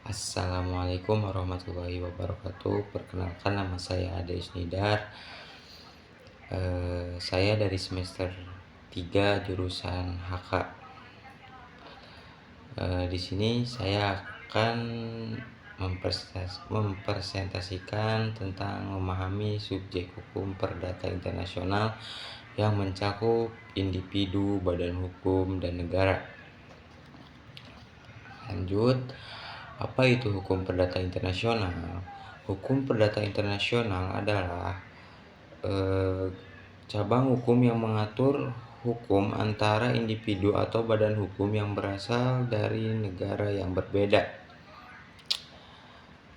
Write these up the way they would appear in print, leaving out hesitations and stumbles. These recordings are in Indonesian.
Assalamualaikum warahmatullahi wabarakatuh. Perkenalkan, nama saya Ade Isnidar. Saya dari semester 3 jurusan HK. Di sini saya akan mempresentasikan tentang memahami subjek hukum perdata internasional yang mencakup individu, badan hukum, dan negara. Lanjut, apa itu hukum perdata internasional? Hukum perdata internasional adalah cabang hukum yang mengatur hukum antara individu atau badan hukum yang berasal dari negara yang berbeda.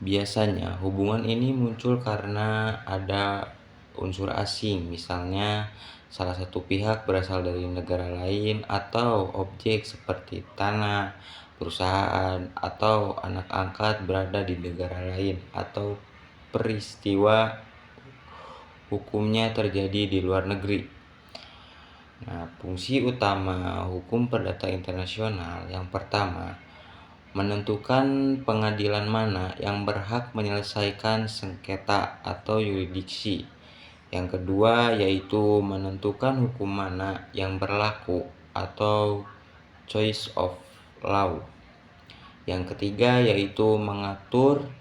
Biasanya hubungan ini muncul karena ada unsur asing, misalnya salah satu pihak berasal dari negara lain, atau objek seperti tanah, perusahaan, atau anak angkat berada di negara lain, atau peristiwa hukumnya terjadi di luar negeri. Nah, fungsi utama hukum perdata internasional yang pertama, menentukan pengadilan mana yang berhak menyelesaikan sengketa atau yurisdiksi. Yang kedua yaitu menentukan hukum mana yang berlaku atau choice of law. Yang ketiga yaitu mengatur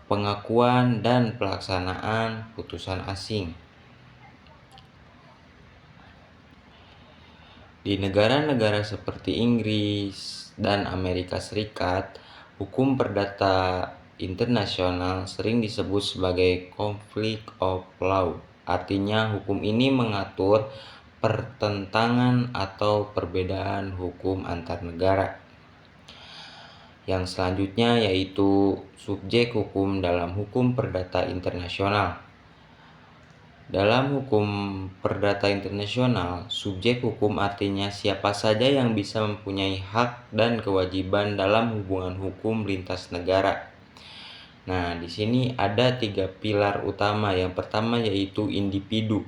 pengakuan dan pelaksanaan putusan asing. Di negara-negara seperti Inggris dan Amerika Serikat, hukum perdata internasional sering disebut sebagai conflict of law. Artinya, hukum ini mengatur pertentangan atau perbedaan hukum antar negara. Yang selanjutnya yaitu subjek hukum dalam hukum perdata internasional. Dalam hukum perdata internasional, subjek hukum artinya siapa saja yang bisa mempunyai hak dan kewajiban dalam hubungan hukum lintas negara. Nah, di sini ada 3 pilar utama. Yang pertama yaitu individu.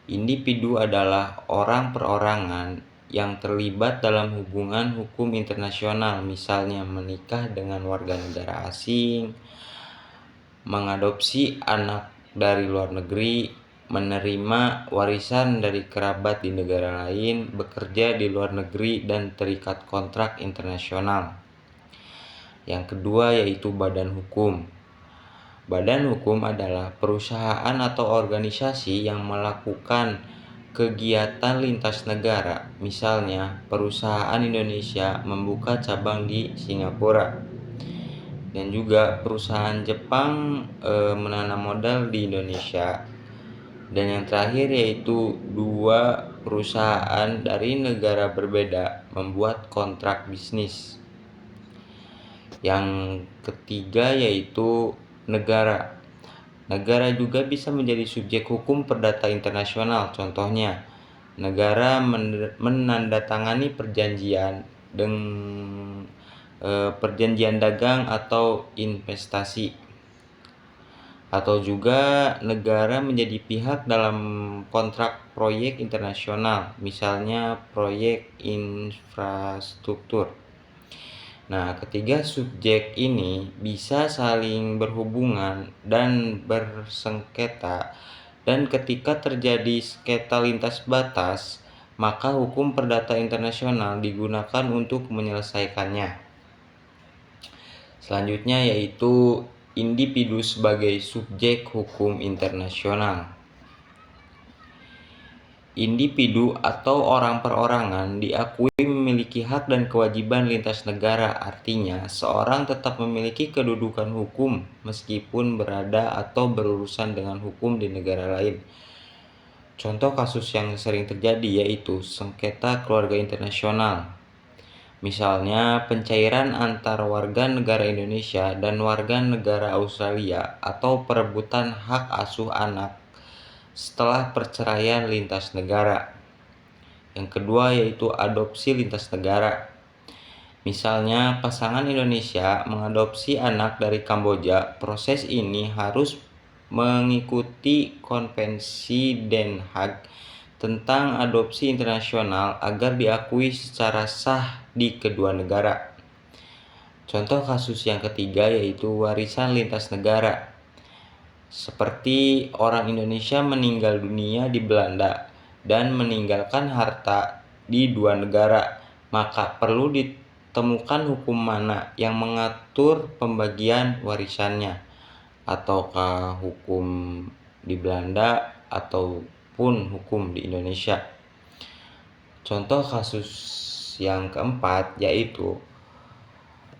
Individu adalah orang perorangan yang terlibat dalam hubungan hukum internasional, misalnya menikah dengan warga negara asing, mengadopsi anak dari luar negeri, menerima warisan dari kerabat di negara lain, bekerja di luar negeri, dan terikat kontrak internasional. Yang kedua yaitu badan hukum. Badan hukum adalah perusahaan atau organisasi yang melakukan kegiatan lintas negara. Misalnya, perusahaan Indonesia membuka cabang di Singapura. Dan juga perusahaan Jepang menanam modal di Indonesia. Dan yang terakhir yaitu 2 perusahaan dari negara berbeda membuat kontrak bisnis. Yang ketiga yaitu negara. Negara juga bisa menjadi subjek hukum perdata internasional. Contohnya, negara menandatangani perjanjian dagang atau investasi, atau juga negara menjadi pihak dalam kontrak proyek internasional, misalnya proyek infrastruktur. Nah, ketiga subjek ini bisa saling berhubungan dan bersengketa, dan ketika terjadi sengketa lintas batas, maka hukum perdata internasional digunakan untuk menyelesaikannya. Selanjutnya yaitu individu sebagai subjek hukum internasional. Individu atau orang perorangan diakui memiliki hak dan kewajiban lintas negara. Artinya, seorang tetap memiliki kedudukan hukum meskipun berada atau berurusan dengan hukum di negara lain. Contoh kasus yang sering terjadi yaitu sengketa keluarga internasional. Misalnya, pencairan antar warga negara Indonesia dan warga negara Australia, atau perebutan hak asuh anak setelah perceraian lintas negara. Yang kedua yaitu adopsi lintas negara. Misalnya, pasangan Indonesia mengadopsi anak dari Kamboja. Proses ini harus mengikuti Konvensi Den Haag tentang adopsi internasional agar diakui secara sah di kedua negara. Contoh kasus yang ketiga yaitu warisan lintas negara. Seperti orang Indonesia meninggal dunia di Belanda dan meninggalkan harta di dua negara, maka perlu ditemukan hukum mana yang mengatur pembagian warisannya, ataukah hukum di Belanda ataupun hukum di Indonesia. Contoh kasus yang keempat yaitu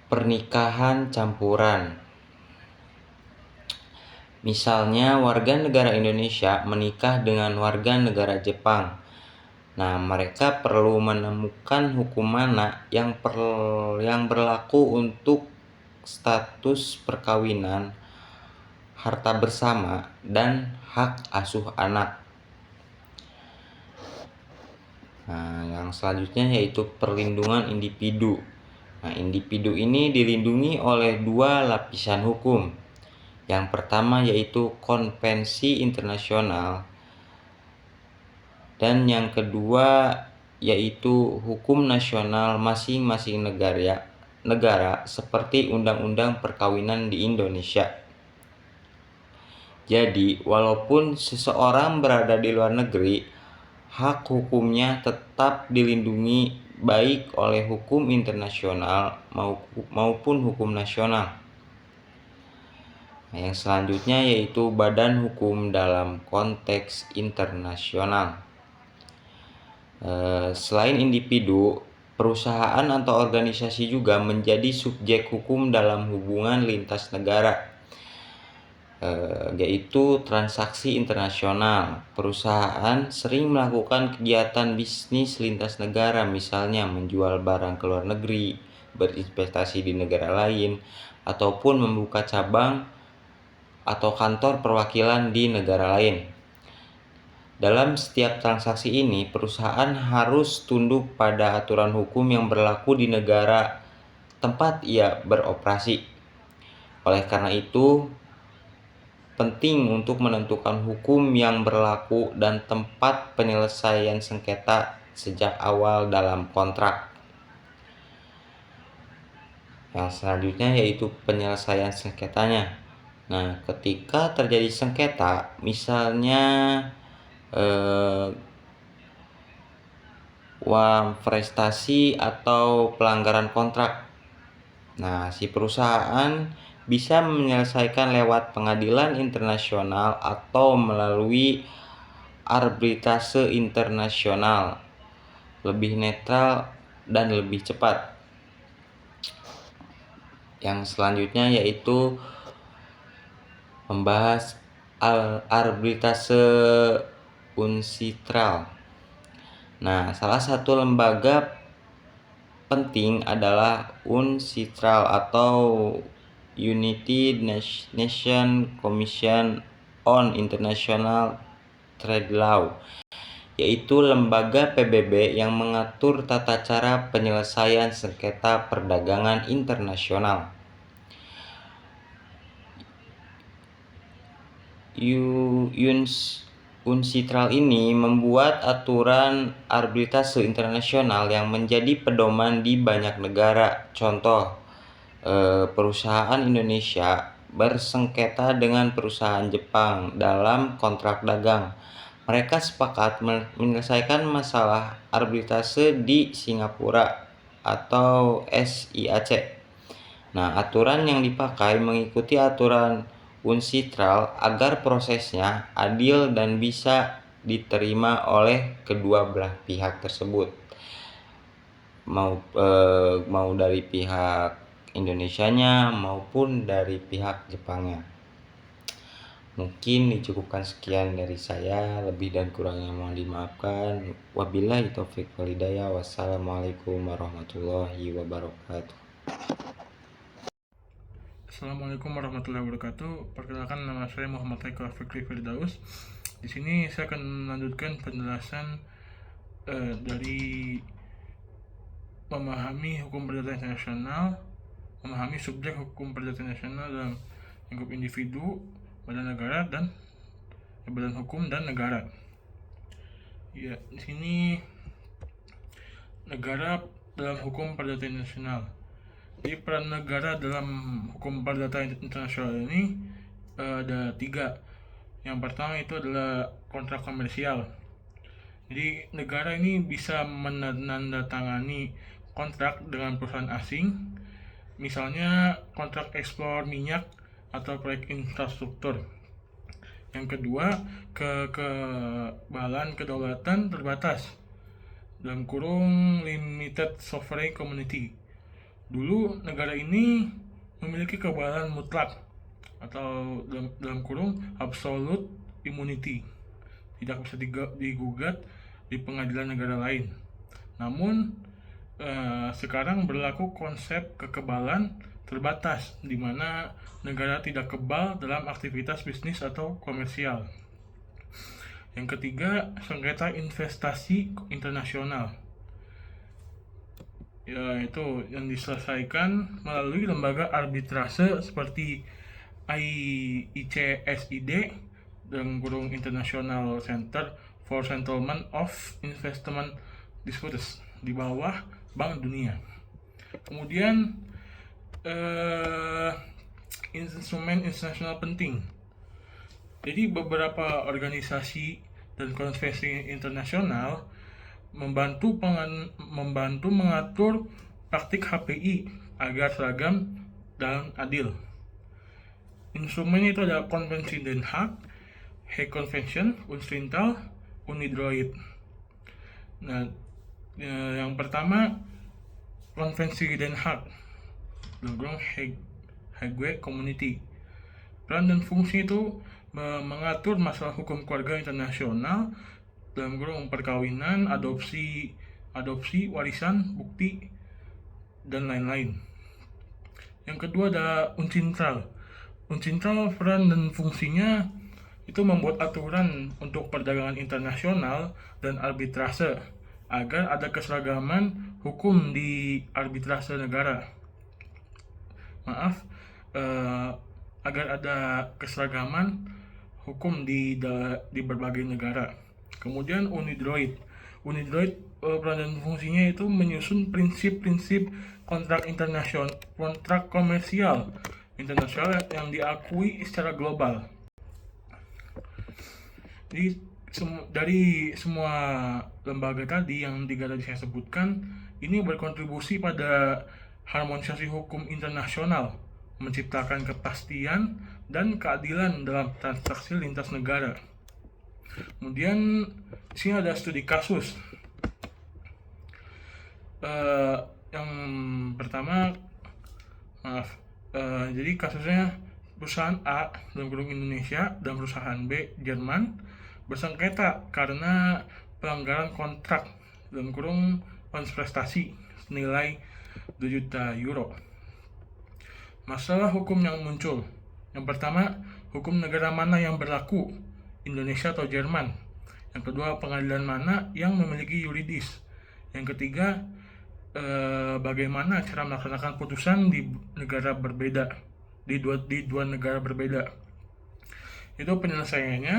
pernikahan campuran. Misalnya warga negara Indonesia menikah dengan warga negara Jepang. Nah, mereka perlu menemukan hukum mana yang berlaku untuk status perkawinan, harta bersama, dan hak asuh anak. Nah, yang selanjutnya yaitu perlindungan individu. Nah, individu ini dilindungi oleh dua lapisan hukum. Yang pertama yaitu konvensi internasional, dan yang kedua yaitu hukum nasional masing-masing negara seperti Undang-Undang Perkawinan di Indonesia. Jadi, walaupun seseorang berada di luar negeri, hak hukumnya tetap dilindungi baik oleh hukum internasional maupun hukum nasional. Nah, yang selanjutnya yaitu badan hukum dalam konteks internasional. Selain individu, perusahaan atau organisasi juga menjadi subjek hukum dalam hubungan lintas negara, yaitu transaksi internasional. Perusahaan sering melakukan kegiatan bisnis lintas negara, misalnya menjual barang ke luar negeri, berinvestasi di negara lain, ataupun membuka cabang atau kantor perwakilan di negara lain. Dalam setiap transaksi ini, perusahaan harus tunduk pada aturan hukum yang berlaku di negara tempat ia beroperasi. Oleh karena itu, penting untuk menentukan hukum yang berlaku dan tempat penyelesaian sengketa sejak awal dalam kontrak. Yang selanjutnya yaitu penyelesaian sengketanya. Nah, ketika terjadi sengketa, misalnya uang prestasi atau pelanggaran kontrak. Nah, si perusahaan bisa menyelesaikan lewat pengadilan internasional atau melalui arbitrase internasional, lebih netral dan lebih cepat. Yang selanjutnya yaitu membahas arbitrase unsitral. Nah, salah satu lembaga penting adalah UNCITRAL atau United Nations Commission on International Trade Law, yaitu lembaga PBB yang mengatur tata cara penyelesaian sengketa perdagangan internasional. UNCITRAL ini membuat aturan arbitrase internasional yang menjadi pedoman di banyak negara. Contoh, perusahaan Indonesia bersengketa dengan perusahaan Jepang dalam kontrak dagang. Mereka sepakat menyelesaikan masalah arbitrase di Singapura atau SIAC. Nah, aturan yang dipakai mengikuti aturan UNCITRAL agar prosesnya adil dan bisa diterima oleh kedua belah pihak tersebut, mau dari pihak Indonesianya maupun dari pihak Jepangnya. Mungkin dicukupkan sekian dari saya, lebih dan kurangnya mohon dimaafkan. Wabillahi taufiq wal hidayah. Wassalamualaikum warahmatullahi wabarakatuh. Assalamualaikum warahmatullahi wabarakatuh. Perkenalkan, nama saya Muhammad Haikal Fikri Firdaus. Di sini saya akan melanjutkan penjelasan dari memahami hukum perdata internasional, memahami subjek hukum perdata internasional dalam lingkup individu, badan negara, dan badan hukum dan negara. Ya, di sini negara dalam hukum perdata internasional. Jadi peran negara dalam hukum perdata internasional ini ada 3. Yang pertama itu adalah kontrak komersial. Jadi negara ini bisa menandatangani kontrak dengan perusahaan asing, misalnya kontrak ekspor minyak atau proyek infrastruktur. Yang kedua, kekebalan kedaulatan terbatas dalam kurung limited sovereign community. Dulu negara ini memiliki kekebalan mutlak atau dalam kurung absolute immunity, tidak bisa digugat di pengadilan negara lain. Namun sekarang berlaku konsep kekebalan terbatas, di mana negara tidak kebal dalam aktivitas bisnis atau komersial. Yang ketiga, sengketa investasi internasional, yaitu yang diselesaikan melalui lembaga arbitrase seperti ICSID dalam kurung International Center for Settlement of Investment Disputes di bawah Bank Dunia. Kemudian instrumen internasional penting. Jadi beberapa organisasi dan konvensi internasional membantu mengatur praktik HPI agar seragam dan adil. Instrumen itu ada Konvensi Den Haag, Hague Convention, UNCITRAL, UNIDROIT. Nah, yang pertama Konvensi Den Haag, Hague Community. Peran dan fungsi itu mengatur masalah hukum keluarga internasional dalam kurung perkawinan, adopsi, warisan, bukti, dan lain-lain. Yang kedua ada UNCITRAL. UNCITRAL peran dan fungsinya itu membuat aturan untuk perdagangan internasional dan arbitrase agar ada keseragaman hukum di arbitrase negara. Agar ada keseragaman hukum di berbagai negara. Kemudian UNIDROIT. Peran dan fungsinya itu menyusun prinsip-prinsip kontrak komersial internasional yang diakui secara global. Jadi dari semua lembaga tadi yang 3 tadi saya sebutkan, ini berkontribusi pada harmonisasi hukum internasional, menciptakan kepastian dan keadilan dalam transaksi lintas negara. Kemudian di sini ada studi kasus. Yang pertama, jadi kasusnya perusahaan A dalam kurung Indonesia dan perusahaan B Jerman bersengketa karena pelanggaran kontrak dalam kurung prestasi senilai 2 juta euro. Masalah hukum yang muncul. Yang pertama, hukum negara mana yang berlaku, Indonesia atau Jerman. Yang kedua, pengadilan mana yang memiliki yuridis. Yang ketiga, bagaimana cara melaksanakan putusan di negara berbeda, di dua negara berbeda. Itu penyelesaiannya,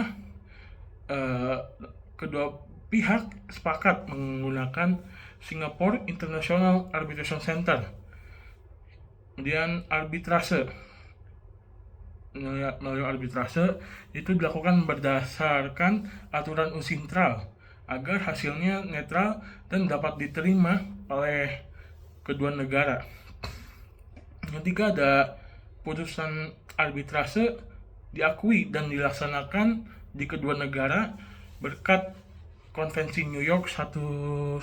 kedua pihak sepakat menggunakan Singapore International Arbitration Center. Kemudian arbitrase. Melalui arbitrase itu dilakukan berdasarkan aturan UNCITRAL agar hasilnya netral dan dapat diterima oleh kedua negara. Yang ketiga ada putusan arbitrase diakui dan dilaksanakan di kedua negara berkat Konvensi New York 1958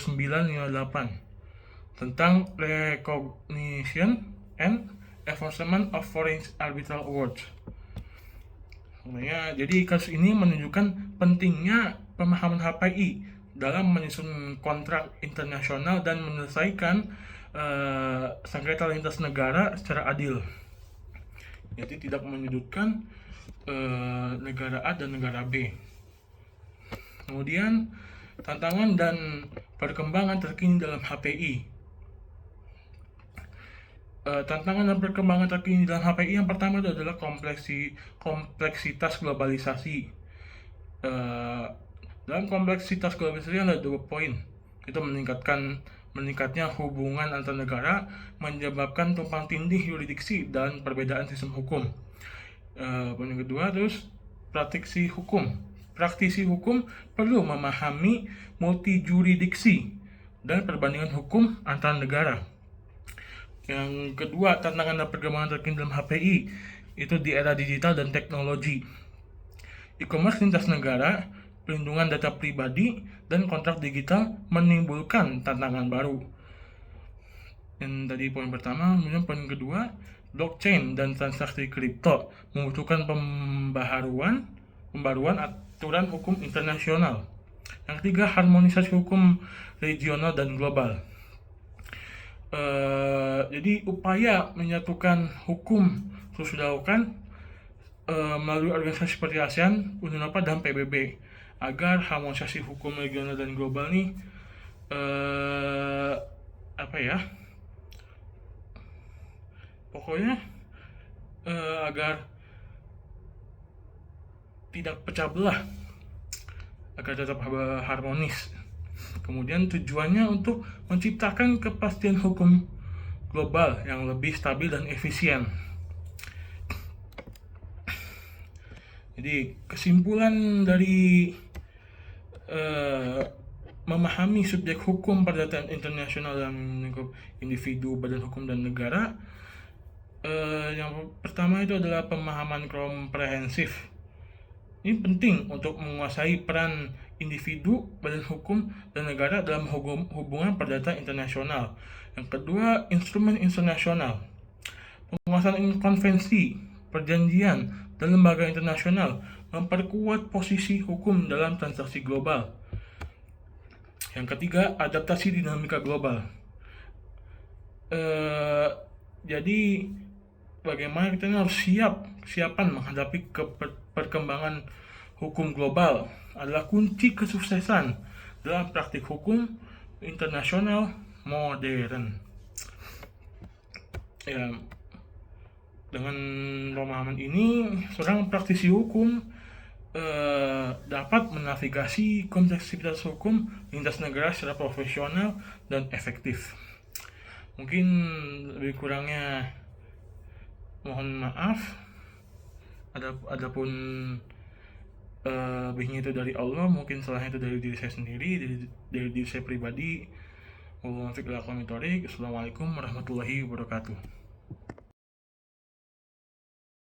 tentang recognition and enforcement of foreign arbitral awards. Jadi kasus ini menunjukkan pentingnya pemahaman HPI dalam menyusun kontrak internasional dan menyelesaikan sengketa lintas negara secara adil. Jadi tidak menyudutkan negara A dan negara B. Kemudian tantangan dan perkembangan terkini dalam HPI. Tantangan dan perkembangan terkini dalam HPI yang pertama itu adalah kompleksitas globalisasi. Dalam kompleksitas globalisasi ada 2 poin. Itu meningkatkan meningkatnya hubungan antar negara menyebabkan tumpang tindih yurisdiksi dan perbedaan sistem hukum. Poin yang kedua, terus praktisi hukum perlu memahami multijurisdiksi dan perbandingan hukum antar negara. Yang kedua, tantangan dan perkembangan terkini dalam HPI itu di era digital dan teknologi. E-commerce lintas negara, perlindungan data pribadi, dan kontrak digital menimbulkan tantangan baru. Yang tadi poin pertama, kemudian poin kedua, blockchain dan transaksi kripto membutuhkan pembaharuan aturan hukum internasional. Yang ketiga, harmonisasi hukum regional dan global. Jadi upaya menyatukan hukum terus dilakukan melalui organisasi seperti ASEAN, Uni Eropa, dan PBB agar harmonisasi hukum regional dan global ini agar tidak pecah belah, agar tetap harmonis. Kemudian tujuannya untuk menciptakan kepastian hukum global yang lebih stabil dan efisien. Jadi kesimpulan dari memahami subjek hukum perdata internasional dalam lingkup individu, badan hukum, dan negara, yang pertama itu adalah pemahaman komprehensif. Ini penting untuk menguasai peran individu, badan hukum, dan negara dalam hubungan perdata internasional. Yang kedua, instrumen internasional. Penguasaan konvensi, perjanjian, dan lembaga internasional memperkuat posisi hukum dalam transaksi global. Yang ketiga, adaptasi dinamika global. Jadi bagaimana kita harus kesiapan menghadapi perkembangan hukum global adalah kunci kesuksesan dalam praktik hukum internasional modern. Ya, dengan pemahaman ini, seorang praktisi hukum dapat menavigasi kompleksitas hukum lintas negara secara profesional dan efektif. Mungkin lebih kurangnya mohon maaf. Adapun lebihnya itu dari Allah, mungkin salahnya itu dari diri saya sendiri, dari diri saya pribadi. Assalamualaikum warahmatullahi wabarakatuh.